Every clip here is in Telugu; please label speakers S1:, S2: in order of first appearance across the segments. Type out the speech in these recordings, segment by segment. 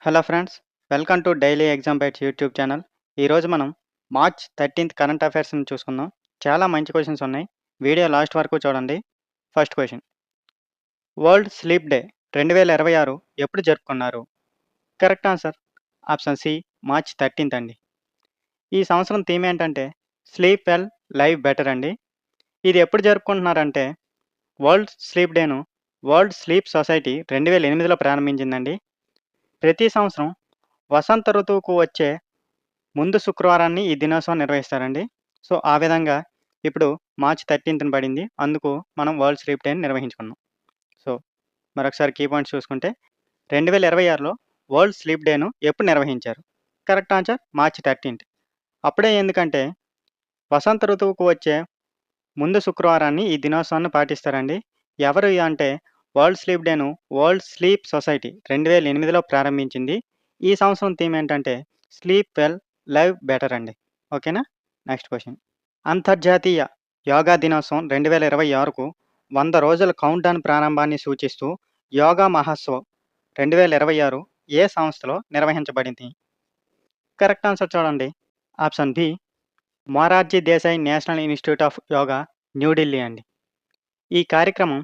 S1: Hello friends, welcome to daily exam bytes YouTube channel. ఈరోజు మనం మార్చ్ 13th కరెంట్ అఫైర్స్ని చూసుకుందాం. చాలా మంచి క్వశ్చన్స్ ఉన్నాయి. వీడియో లాస్ట్ వరకు చూడండి. First question, world sleep day 2026 ఎప్పుడు జరుపుకున్నారు? Correct answer option C, March 13th అండి. ఈ సంవత్సరం థీమ్ ఏంటంటే స్లీప్ వెల్, లైవ్ బెటర్ అండి. ఇది ఎప్పుడు జరుపుకుంటున్నారంటే వరల్డ్ స్లీప్ డేను వరల్డ్ స్లీప్ సొసైటీ 2008లో ప్రారంభించిందండి. ప్రతి సంవత్సరం వసంత ఋతువుకు వచ్చే ముందు శుక్రవారాన్ని ఈ దినోత్సవం నిర్వహిస్తారండి. సో, ఆ విధంగా ఇప్పుడు మార్చ్ 13థ్ పడింది. అందుకు మనం వరల్డ్ స్లీప్ డేని నిర్వహించుకున్నాం. సో, మరొకసారి కీ పాయింట్స్ చూసుకుంటే 2026లో వరల్డ్ స్లీప్ డేను ఎప్పుడు నిర్వహించారు? Correct answer March 13th. అప్పుడే ఎందుకంటే వసంత ఋతువుకు వచ్చే ముందు శుక్రవారాన్ని ఈ దినోత్సవాన్ని పాటిస్తారండి. ఎవరు అంటే వరల్డ్ స్లీప్ డేను వరల్డ్ స్లీప్ సొసైటీ 2008లో ప్రారంభించింది. ఈ సంవత్సరం థీమ్ ఏంటంటే స్లీప్ వెల్, లైవ్ బెటర్ అండి. ఓకేనా? నెక్స్ట్ క్వశ్చన్, అంతర్జాతీయ యోగా దినోత్సవం 2026కు 100 రోజుల కౌంట్డౌన్ ప్రారంభాన్ని సూచిస్తూ యోగా మహోత్సవ్ 2026 ఏ సంస్థలో నిర్వహించబడింది? కరెక్ట్ ఆన్సర్ చూడండి. Option B, Morarji Desai national institute of yoga, New Delhi అండి. ఈ కార్యక్రమం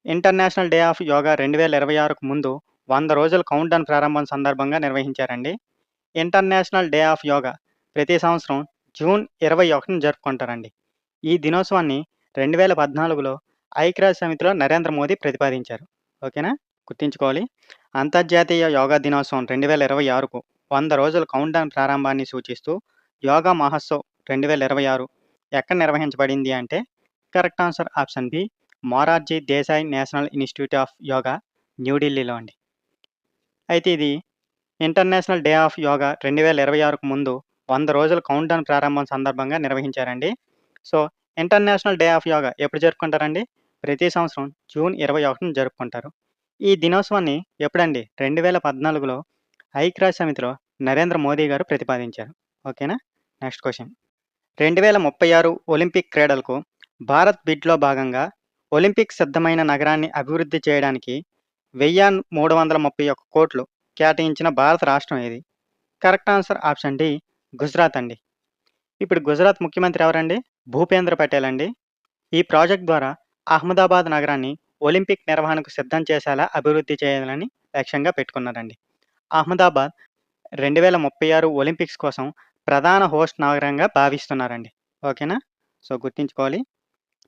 S1: ఇంటర్నేషనల్ డే ఆఫ్ యోగా 2026కు ముందు 100 రోజుల కౌంట్డౌన్ ప్రారంభం సందర్భంగా నిర్వహించారండి. ఇంటర్నేషనల్ డే ఆఫ్ యోగా ప్రతి సంవత్సరం జూన్ 21న జరుపుకుంటారండి. ఈ దినోత్సవాన్ని 2014లో ఐక్యరాజ్య సమితిలో నరేంద్ర మోదీ ప్రతిపాదించారు. ఓకేనా? గుర్తుంచుకోవాలి. అంతర్జాతీయ యోగా దినోత్సవం 2026కు 100 రోజుల కౌంట్డౌన్ ప్రారంభాన్ని సూచిస్తూ యోగా మహోత్సవ్ 2026 ఎక్కడ నిర్వహించబడింది అంటే correct answer option B, Morarji Desai national institute of yoga, న్యూఢిల్లీలో అండి. అయితే ఇది ఇంటర్నేషనల్ డే ఆఫ్ యోగా 2026కు ముందు 100 రోజుల కౌంట్డౌన్ ప్రారంభం సందర్భంగా నిర్వహించారండి. So, international day of yoga ఎప్పుడు జరుపుకుంటారండి? ప్రతి సంవత్సరం జూన్ 21న జరుపుకుంటారు. ఈ దినోత్సవాన్ని ఎప్పుడండి? 2014లో ఐక్యరాజ్య సమితిలో నరేంద్ర మోదీ గారు ప్రతిపాదించారు. ఓకేనా? నెక్స్ట్ క్వశ్చన్, 2036 ఒలింపిక్ క్రీడలకు భారత్ బిడ్లో భాగంగా ఒలింపిక్ సిద్ధమైన నగరాన్ని అభివృద్ధి చేయడానికి 1331 కోట్లు కేటాయించిన భారత రాష్ట్రం ఏది? Correct answer option D, Gujarat అండి. ఇప్పుడు గుజరాత్ ముఖ్యమంత్రి ఎవరండి? భూపేంద్ర పటేల్ అండి. ఈ ప్రాజెక్ట్ ద్వారా అహ్మదాబాద్ నగరాన్ని ఒలింపిక్ నిర్వహణకు సిద్ధం చేసేలా అభివృద్ధి చేయాలని లక్ష్యంగా పెట్టుకున్నారండి. అహ్మదాబాద్ 2036 ఒలింపిక్స్ కోసం ప్రధాన హోస్ట్ నగరంగా భావిస్తున్నారండి. ఓకేనా? సో, గుర్తుంచుకోవాలి.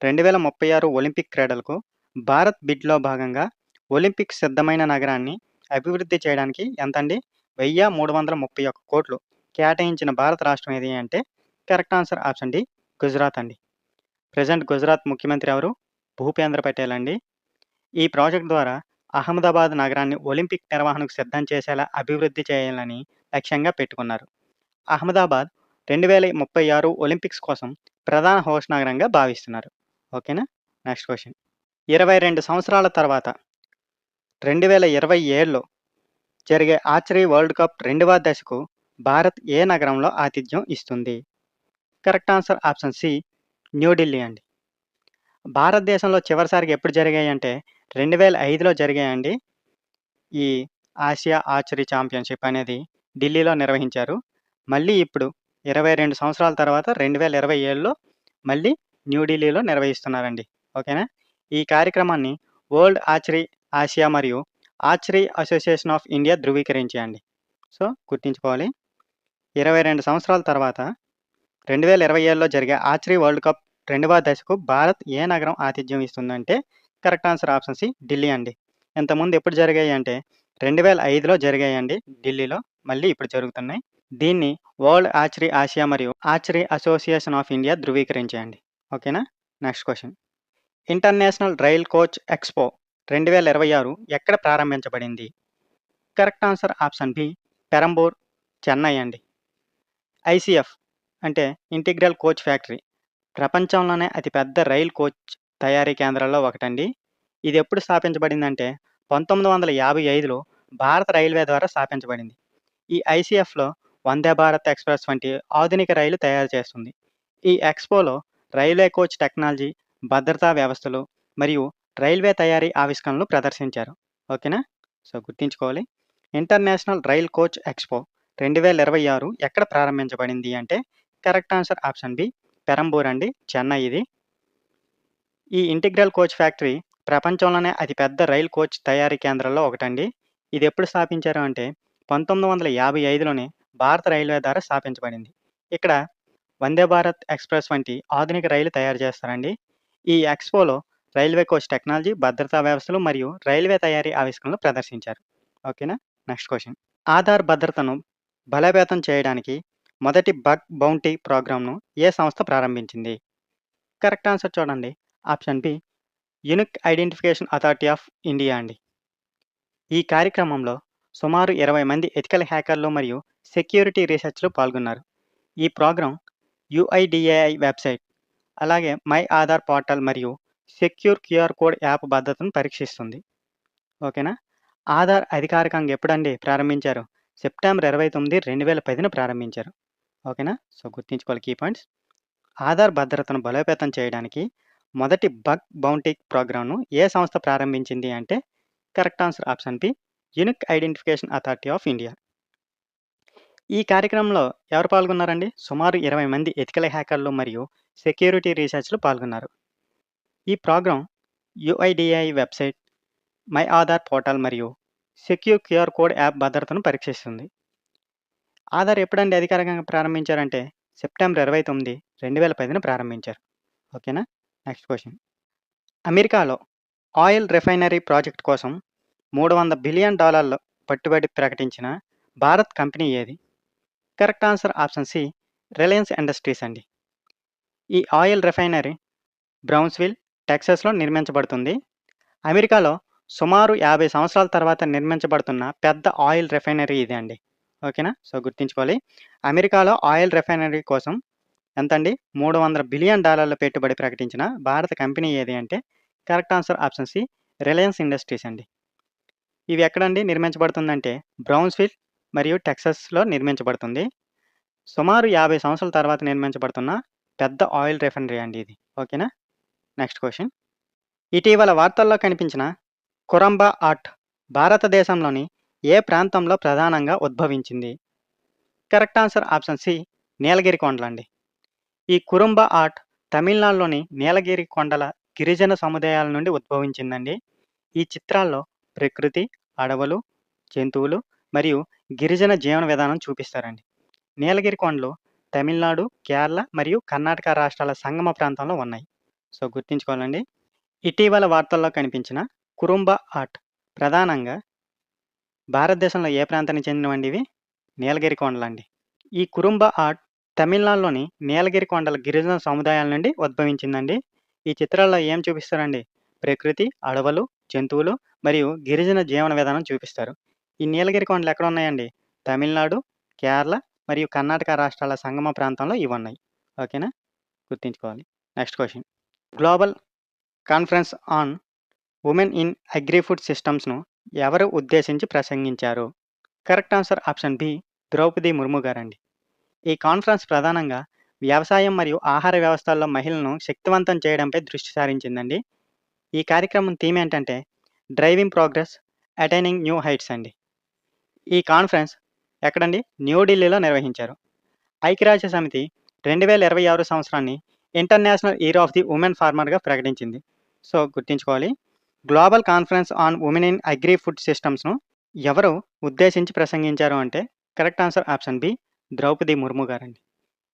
S1: 2036 ఒలింపిక్ క్రీడలకు భారత్ బిడ్లో భాగంగా ఒలింపిక్ సిద్ధమైన నగరాన్ని అభివృద్ధి చేయడానికి ఎంతండి? 1331 కోట్లు కేటాయించిన భారత రాష్ట్రం ఏది అంటే correct answer option D, Gujarat అండి. ప్రెజెంట్ గుజరాత్ ముఖ్యమంత్రి ఎవరు? భూపేంద్ర పటేల్ అండి. ఈ ప్రాజెక్ట్ ద్వారా అహ్మదాబాద్ నగరాన్ని ఒలింపిక్ నిర్వహణకు సిద్ధం చేసేలా అభివృద్ధి చేయాలని లక్ష్యంగా పెట్టుకున్నారు. అహ్మదాబాద్ 2036 ఒలింపిక్స్ కోసం ప్రధాన హోస్ట్ నగరంగా భావిస్తున్నారు. ఓకేనా? నెక్స్ట్ క్వశ్చన్, 22 సంవత్సరాల తర్వాత 2027లో జరిగే ఆర్చరీ వరల్డ్ కప్ 2వ దశకు భారత్ ఏ నగరంలో ఆతిథ్యం ఇస్తుంది? Correct answer option C, New Delhi అండి. భారతదేశంలో చివరిసారిగా ఎప్పుడు జరిగాయంటే 2005లో జరిగాయండి. ఈ ఆసియా ఆర్చరీ ఛాంపియన్‌షిప్ అనేది ఢిల్లీలో నిర్వహించారు. మళ్ళీ ఇప్పుడు 22 సంవత్సరాల తర్వాత 2027లో మళ్ళీ న్యూఢిల్లీలో నిర్వహిస్తున్నారండి. ఓకేనా? ఈ కార్యక్రమాన్ని వరల్డ్ ఆర్చరీ ఆసియా మరియు ఆర్చరీ అసోసియేషన్ ఆఫ్ ఇండియా ధృవీకరించాయండి. సో, గుర్తుంచుకోవాలి. 22 సంవత్సరాల తర్వాత 2027లో జరిగే ఆర్చరీ వరల్డ్ కప్ 2వ దశకు భారత్ ఏ నగరం ఆతిథ్యం ఇస్తుందంటే correct answer option C, Delhi అండి. ఇంతకుముందు ఎప్పుడు జరిగాయి అంటే 2005లో జరిగాయండి ఢిల్లీలో. మళ్ళీ ఇప్పుడు జరుగుతున్నాయి. దీన్ని వరల్డ్ ఆర్చరీ ఆసియా మరియు ఆర్చరీ అసోసియేషన్ ఆఫ్ ఇండియా ధృవీకరించాయండి. ఓకేనా? Next question, international rail coach expo 2026 ఎక్కడ ప్రారంభించబడింది? Correct answer option B, Perambur, Chennai అండి. ఐసీఎఫ్ అంటే ఇంటిగ్రల్ కోచ్ ఫ్యాక్టరీ ప్రపంచంలోనే అతిపెద్ద రైల్ కోచ్ తయారీ కేంద్రాల్లో ఒకటండి. ఇది ఎప్పుడు స్థాపించబడిందంటే 1955లో భారత రైల్వే ద్వారా స్థాపించబడింది. ఈ ఐసీఎఫ్‌లో వందే భారత్ ఎక్స్‌ప్రెస్ వంటి ఆధునిక రైలు తయారు చేస్తుంది. ఈ ఎక్స్‌పోలో రైల్వే కోచ్ టెక్నాలజీ, భద్రతా వ్యవస్థలు మరియు రైల్వే తయారీ ఆవిష్కరణలు ప్రదర్శించారు. ఓకేనా? సో, గుర్తుంచుకోవాలి. ఇంటర్నేషనల్ రైల్ కోచ్ ఎక్స్‌పో 2026 ఎక్కడ ప్రారంభించబడింది అంటే correct answer option B Perambur అండి. చెన్నై ఇది. ఈ ఇంటిగ్రల్ కోచ్ ఫ్యాక్టరీ ప్రపంచంలోనే అతిపెద్ద రైలు కోచ్ తయారీ కేంద్రాల్లో ఒకటండి. ఇది ఎప్పుడు స్థాపించారు అంటే 1955లోనే భారత రైల్వే ద్వారా స్థాపించబడింది. ఇక్కడ వందే భారత్ ఎక్స్‌ప్రెస్ వంటి ఆధునిక రైలు తయారు చేస్తారండి. ఈ ఎక్స్‌పోలో రైల్వే కోచ్ టెక్నాలజీ, భద్రతా వ్యవస్థలు మరియు రైల్వే తయారీ ఆవిష్కరణలు ప్రదర్శించారు. ఓకేనా? Next question. ఆధార్ భద్రతను బలోపేతం చేయడానికి మొదటి బగ్ బౌంటీ ప్రోగ్రామ్‌ను ఏ సంస్థ ప్రారంభించింది? కరెక్ట్ ఆన్సర్ చూడండి. Option be unique identification authority of India అండి. ఈ కార్యక్రమంలో సుమారు 20 మంది ఎథికల్ హ్యాకర్లు మరియు సెక్యూరిటీ రీసెర్చ్‌లు పాల్గొన్నారు. ఈ ప్రోగ్రామ్ యూఐడిఏఐ వెబ్‌సైట్, అలాగే మై ఆధార్ పోర్టల్ మరియు సెక్యూర్ క్యూఆర్ కోడ్ యాప్ భద్రతను పరీక్షిస్తుంది. ఓకేనా? ఆధార్ అధికారికంగా ఎప్పుడండి ప్రారంభించారు? సెప్టెంబర్ 29, 2010న ప్రారంభించారు. ఓకేనా? సో, గుర్తుంచుకోవాలి కీ పాయింట్స్. ఆధార్ భద్రతను బలోపేతం చేయడానికి మొదటి బగ్ బౌంటీ ప్రోగ్రామ్‌ను ఏ సంస్థ ప్రారంభించింది అంటే correct answer option be unique identification authority of India. ఈ కార్యక్రమంలో ఎవరు పాల్గొన్నారండి? సుమారు 20 మంది ఎథికల్ హ్యాకర్లు మరియు సెక్యూరిటీ రీసెర్చ్‌లు పాల్గొన్నారు. ఈ program UIDAI website, my Aadhaar portal మరియు సెక్యూర్ క్యూఆర్ కోడ్ యాప్ భద్రతను పరీక్షిస్తుంది. ఆధార్ ఎప్పుడండి అధికారికంగా ప్రారంభించారంటే సెప్టెంబర్ 29, 2010న ప్రారంభించారు. ఓకేనా? Next question. అమెరికాలో ఆయిల్ రిఫైనరీ ప్రాజెక్ట్ కోసం $300 బిలియన్ పెట్టుబడి ప్రకటించిన భారత్ కంపెనీ ఏది? Correct answer option C Reliance Industries అండి. ఈ ఆయిల్ రిఫైనరీ బ్రౌన్స్విల్, టెక్సాస్‌లో నిర్మించబడుతుంది. అమెరికాలో సుమారు 50 సంవత్సరాల తర్వాత నిర్మించబడుతున్న పెద్ద ఆయిల్ రిఫైనరీ ఇదే అండి. ఓకేనా? సో, గుర్తుంచుకోవాలి. అమెరికాలో ఆయిల్ రిఫైనరీ కోసం ఎంతండి? $300 బిలియన్ పెట్టుబడి ప్రకటించిన భారత కంపెనీ ఏది అంటే correct answer option C Reliance Industries అండి. ఇవి ఎక్కడండి నిర్మించబడుతుందంటే బ్రౌన్స్విల్ మరియు టెక్సాస్‌లో నిర్మించబడుతుంది. సుమారు 50 సంవత్సరాల తర్వాత నిర్మించబడుతున్న పెద్ద ఆయిల్ రిఫైనరీ అండి ఇది. ఓకేనా? Next question. ఇటీవల వార్తల్లో కనిపించిన కురంబా ఆర్ట్ భారతదేశంలోని ఏ ప్రాంతంలో ప్రధానంగా ఉద్భవించింది? కరెక్ట్ ఆన్సర్ ఆప్షన్ సి నీలగిరి కొండలండి. ఈ కురుంబా ఆర్ట్ తమిళనాడులోని నీలగిరి కొండల గిరిజన సముదాయాల నుండి ఉద్భవించిందండి. ఈ చిత్రాల్లో ప్రకృతి, అడవులు, జంతువులు మరియు గిరిజన జీవన విధానం చూపిస్తారండి. నీలగిరి కొండలు తమిళనాడు, కేరళ మరియు కర్ణాటక రాష్ట్రాల సంగమ ప్రాంతంలో ఉన్నాయి. సో, గుర్తుంచుకోవాలండి. ఇటీవల వార్తల్లో కనిపించిన కురుంబా ఆర్ట్ ప్రధానంగా భారతదేశంలో ఏ ప్రాంతానికి చెందినవండి ఇవి? నీలగిరి కొండలండి. ఈ కురుంబా ఆర్ట్ తమిళనాడులోని నీలగిరి కొండల గిరిజన సముదాయాల నుండి ఉద్భవించిందండి. ఈ చిత్రాల్లో ఏం చూపిస్తారండి? ప్రకృతి, అడవులు, జంతువులు మరియు గిరిజన జీవన విధానం చూపిస్తారు. ఈ నీలగిరి కొండలు ఎక్కడ ఉన్నాయండి? తమిళనాడు, కేరళ మరియు కర్ణాటక రాష్ట్రాల సంగమ ప్రాంతంలో ఇవి ఉన్నాయి. ఓకేనా? గుర్తుంచుకోవాలి. Next question. Global conference on women in agri food సిస్టమ్స్‌ను ఎవరు ఉద్దేశించి ప్రసంగించారు? Correct answer option B Droupadi Murmu గారండి. ఈ కాన్ఫరెన్స్ ప్రధానంగా వ్యవసాయం మరియు ఆహార వ్యవస్థల్లో మహిళలను శక్తివంతం చేయడంపై దృష్టి సారించిందండి. ఈ కార్యక్రమం థీమ్ ఏంటంటే driving progress, attaining new heights అండి. ఈ కాన్ఫరెన్స్ ఎక్కడండి? న్యూఢిల్లీలో నిర్వహించారు. ఐక్యరాజ్య సమితి 2026 సంవత్సరాన్ని international year of the women ఫార్మర్‌గా ప్రకటించింది. సో, గుర్తుంచుకోవాలి. Global conference on women in agri food సిస్టమ్స్‌ను ఎవరు ఉద్దేశించి ప్రసంగించారు అంటే correct answer option B Droupadi Murmu గారండి.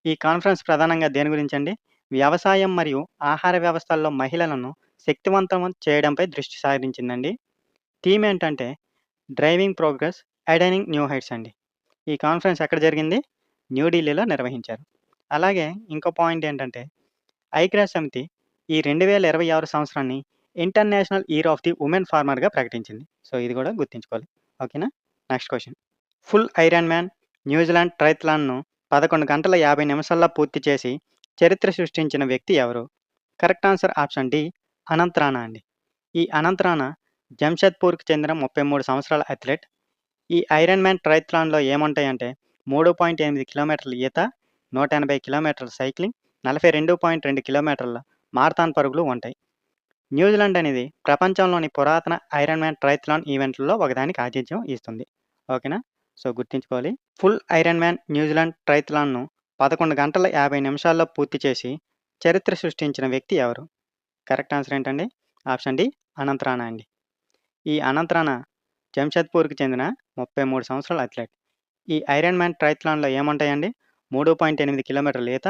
S1: ఈ కాన్ఫరెన్స్ ప్రధానంగా దేని గురించండి? వ్యవసాయం మరియు ఆహార వ్యవస్థల్లో మహిళలను శక్తివంతం చేయడంపై దృష్టి సారించిందండి. థీమ్ ఏంటంటే driving progress, attaining new heights అండి. ఈ కాన్ఫరెన్స్ ఎక్కడ జరిగింది? న్యూఢిల్లీలో నిర్వహించారు. అలాగే ఇంకో పాయింట్ ఏంటంటే ఐక్యరాజ్య సమితి ఈ 2026 సంవత్సరాన్ని international year of the women ఫార్మర్‌గా ప్రకటించింది. సో, ఇది కూడా గుర్తుంచుకోవాలి. ఓకేనా? Next question. Full iron man New Zealand ట్రైథలాన్‌ను 11 గంటల 50 నిమిషాల్లో పూర్తి చేసి చరిత్ర సృష్టించిన వ్యక్తి ఎవరు? Correct answer option D Anant Rana అండి. ఈ అనంత్ రాణా జంషెద్పూర్‌కి చెందిన 33 సంవత్సరాల అథ్లెట్. ఈ ఐరన్ మ్యాన్ ట్రైథలాన్‌లో ఏముంటాయంటే 3.8 కిలోమీటర్ల ఈత, 180 కిలోమీటర్ల సైక్లింగ్, 42.2 కిలోమీటర్ల మారథాన్ పరుగులు ఉంటాయి. న్యూజిలాండ్ అనేది ప్రపంచంలోని పురాతన ఐరన్ మ్యాన్ ట్రైథలాన్ ఈవెంట్లలో ఒకదానికి ఆతిథ్యం ఇస్తుంది. ఓకేనా? సో, గుర్తుంచుకోవాలి. ఫుల్ ఐరన్ మ్యాన్ న్యూజిలాండ్ ట్రయథ్లాన్‌ను 11 గంటల 50 నిమిషాల్లో పూర్తి చేసి చరిత్ర సృష్టించిన వ్యక్తి ఎవరు? కరెక్ట్ ఆన్సర్ ఏంటండి? ఆప్షన్ డి అనంత్ రాణా అండి. ఈ అనంత్ రాణా జంషెద్పూర్‌కి చెందిన 33 సంవత్సరాల అథ్లెట్. ఈ ఐరన్ మ్యాన్ ట్రయథ్లాన్‌లో ఏముంటాయండి? 3.8 కిలోమీటర్ల ఈత,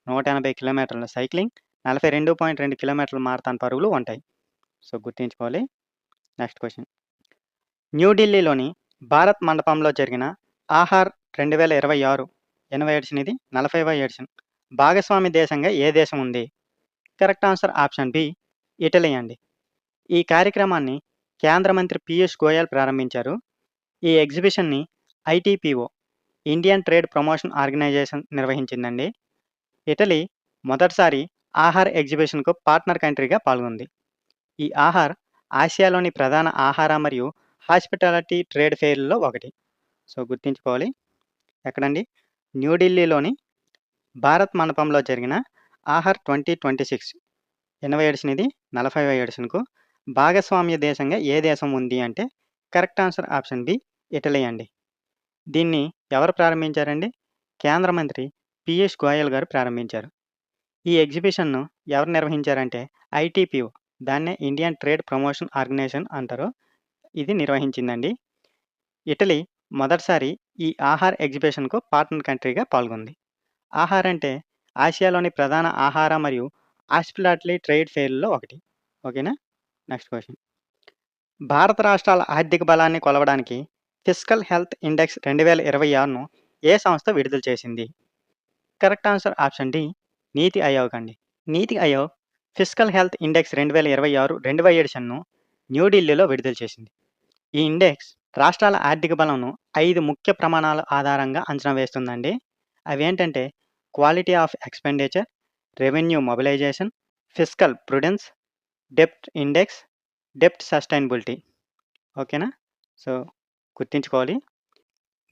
S1: 180 కిలోమీటర్ల సైక్లింగ్, 42.2 కిలోమీటర్ల మారథాన్ పరుగులు ఉంటాయి. సో, గుర్తుంచుకోవాలి. Next question. న్యూఢిల్లీలోని భారత్ మండపంలో జరిగిన ఆహార్ 2026 ఎన్నవ ఎడిషన్ ఇది? 40వ ఎడిషన్. భాగస్వామి దేశంగా ఏ దేశం ఉంది? Correct answer option B Italy అండి. ఈ కార్యక్రమాన్ని కేంద్ర మంత్రి పీయూష్ గోయల్ ప్రారంభించారు. ఈ ఎగ్జిబిషన్‌ని ITPO Indian trade promotion organisation నిర్వహించిందండి. ఇటలీ మొదటిసారి ఆహార్ ఎగ్జిబిషన్‌కు పార్ట్నర్ కంట్రీగా పాల్గొంది. ఈ ఆహార్ ఆసియాలోని ప్రధాన ఆహార మరియు హాస్పిటాలిటీ ట్రేడ్ ఫెయిర్‌లలో ఒకటి. సో, గుర్తుంచుకోవాలి. ఎక్కడండి? న్యూఢిల్లీలోని భారత్ మండపంలో జరిగిన ఆహార్ 2026 ఎన్నవ ఎడిషన్ ఇది? 40వ ఎడిషన్‌కు భాగస్వామ్య దేశంగా ఏ దేశం ఉంది అంటే correct answer option B Italy అండి. దీన్ని ఎవరు ప్రారంభించారండి? కేంద్ర మంత్రి పీయూష్ గోయల్ గారు ప్రారంభించారు. ఈ ఎగ్జిబిషన్‌ను ఎవరు నిర్వహించారంటే ఐటీపీఓ, దాన్నే ఇండియన్ ట్రేడ్ ప్రమోషన్ ఆర్గనైజేషన్ అంటారు. ఇది నిర్వహించిందండి. ఇటలీ మొదటిసారి ఈ ఆహార్ ఎగ్జిబిషన్‌కు పార్ట్నర్ కంట్రీగా పాల్గొంది. ఆహార్ అంటే ఆసియాలోని ప్రధాన ఆహార మరియు హాస్పిటాలిటీ ట్రేడ్ ఫెయిర్‌లలో ఒకటి. ఓకేనా? Next question. భారత రాష్ట్రాల ఆర్థిక బలాన్ని కొలవడానికి ఫిస్కల్ హెల్త్ ఇండెక్స్ 2026ను ఏ సంస్థ విడుదల చేసింది? కరెక్ట్ ఆన్సర్ ఆప్షన్ డి నీతి ఆయోగ్ అండి. నీతి ఆయోగ్ ఫిస్కల్ హెల్త్ ఇండెక్స్ 2026 రెండవ ఎడిషన్‌ను న్యూఢిల్లీలో విడుదల చేసింది. ఈ ఇండెక్స్ రాష్ట్రాల ఆర్థిక బలంను 5 ముఖ్య ప్రమాణాల ఆధారంగా అంచనా వేస్తుందండి. అవేంటంటే quality of expenditure, revenue mobilisation, fiscal prudence, డెబ్ట్ ఇండెక్స్, డెబ్ట్ సస్టైనబిలిటీ. ఓకేనా? సో, గుర్తుంచుకోవాలి.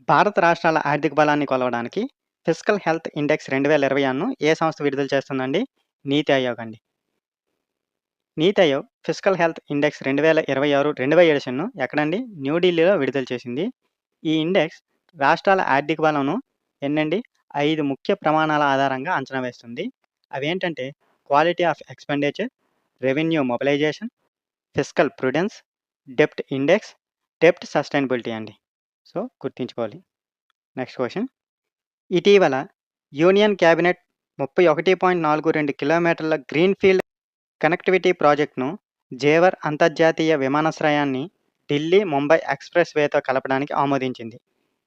S1: భారత రాష్ట్రాల ఆర్థిక బలాన్ని కొలవడానికి ఫిస్కల్ హెల్త్ ఇండెక్స్ 2026ను ఏ సంస్థ విడుదల చేస్తుందండి? నీతి ఆయోగ్ అండి. నీతి ఆయోగ్ ఫిస్కల్ హెల్త్ ఇండెక్స్ 2026 రెండవ ఎడిషన్‌ను ఎక్కడండి? న్యూఢిల్లీలో విడుదల చేసింది. ఈ ఇండెక్స్ రాష్ట్రాల ఆర్థిక బలంను ఎన్నండి? 5 ముఖ్య ప్రమాణాల ఆధారంగా అంచనా వేస్తుంది. అవేంటంటే quality of expenditure, revenue mobilisation, fiscal prudence, డెబ్ట్ ఇండెక్స్, డెబ్ట్ సస్టైనబిలిటీ అండి. సో, గుర్తుంచుకోవాలి. Next question. ఇటీవల యూనియన్ క్యాబినెట్ 31.42 కిలోమీటర్ల గ్రీన్‌ఫీల్డ్ కనెక్టివిటీ ప్రాజెక్ట్‌ను జేవర్ అంతర్జాతీయ విమానాశ్రయాన్ని ఢిల్లీ, ముంబై ఎక్స్‌ప్రెస్ వేతో కలపడానికి ఆమోదించింది.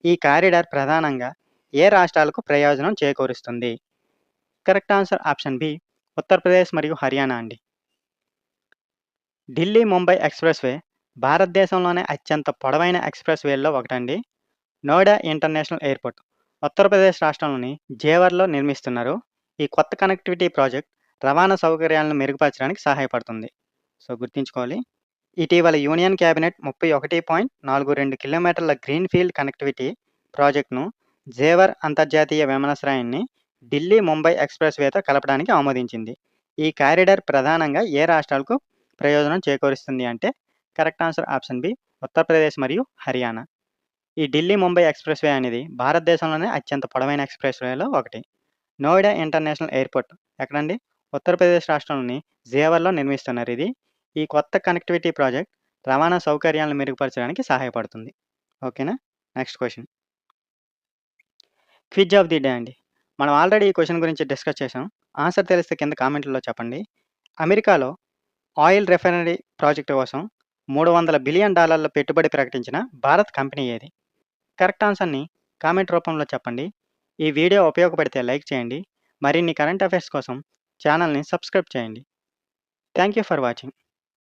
S1: ఈ కారిడార్ ప్రధానంగా ఏ రాష్ట్రాలకు ప్రయోజనం చేకూరుస్తుంది? Correct answer option B Uttar Pradesh మరియు హర్యానా అండి. ఢిల్లీ, ముంబై ఎక్స్‌ప్రెస్ వే భారతదేశంలోనే అత్యంత పొడవైన ఎక్స్‌ప్రెస్ వేల్లో ఒకటండి. నోయిడా ఇంటర్నేషనల్ ఎయిర్‌పోర్ట్ ఉత్తరప్రదేశ్ రాష్ట్రంలోని జేవర్‌లో నిర్మిస్తున్నారు. ఈ కొత్త కనెక్టివిటీ ప్రాజెక్ట్ రవాణా సౌకర్యాలను మెరుగుపరచడానికి సహాయపడుతుంది. సో, గుర్తుంచుకోవాలి. ఇటీవల యూనియన్ క్యాబినెట్ 31.42 కిలోమీటర్ల గ్రీన్‌ఫీల్డ్ కనెక్టివిటీ ప్రాజెక్ట్‌ను జేవర్ అంతర్జాతీయ విమానాశ్రయాన్ని ఢిల్లీ, ముంబై ఎక్స్‌ప్రెస్ వేతో కలపడానికి ఆమోదించింది. ఈ కారిడార్ ప్రధానంగా ఏ రాష్ట్రాలకు ప్రయోజనం చేకూరుస్తుంది అంటే correct answer option B Uttar Pradesh మరియు హర్యానా. ఈ ఢిల్లీ, ముంబై ఎక్స్‌ప్రెస్ వే అనేది భారతదేశంలోనే అత్యంత పొడవైన ఎక్స్‌ప్రెస్ వేలో ఒకటి. నోయిడా ఇంటర్నేషనల్ ఎయిర్‌పోర్ట్ ఎక్కడండి? ఉత్తరప్రదేశ్ రాష్ట్రంలోని జేవర్‌లో నిర్మిస్తున్నారు ఇది. ఈ కొత్త కనెక్టివిటీ ప్రాజెక్ట్ రవాణా సౌకర్యాలను మెరుగుపరచడానికి సహాయపడుతుంది. ఓకేనా? Next question. Quiz of the day అండి. మనం ఆల్రెడీ ఈ క్వెషన్ గురించి డిస్కస్ చేసాం. ఆన్సర్ తెలిస్తే కింద కామెంట్‌లలో చెప్పండి. అమెరికాలో ఆయిల్ రిఫైనరీ ప్రాజెక్ట్ కోసం $300 బిలియన్ పెట్టుబడి ప్రకటించిన భారత్ కంపెనీ ఏది? కరెక్ట్ ఆన్సర్‌ని కామెంట్ రూపంలో చెప్పండి. ఈ వీడియో ఉపయోగపడితే లైక్ చేయండి. మరిన్ని కరెంట్ అఫైర్స్ కోసం ఛానల్‌ని సబ్స్క్రైబ్ చేయండి. Thank you for watching.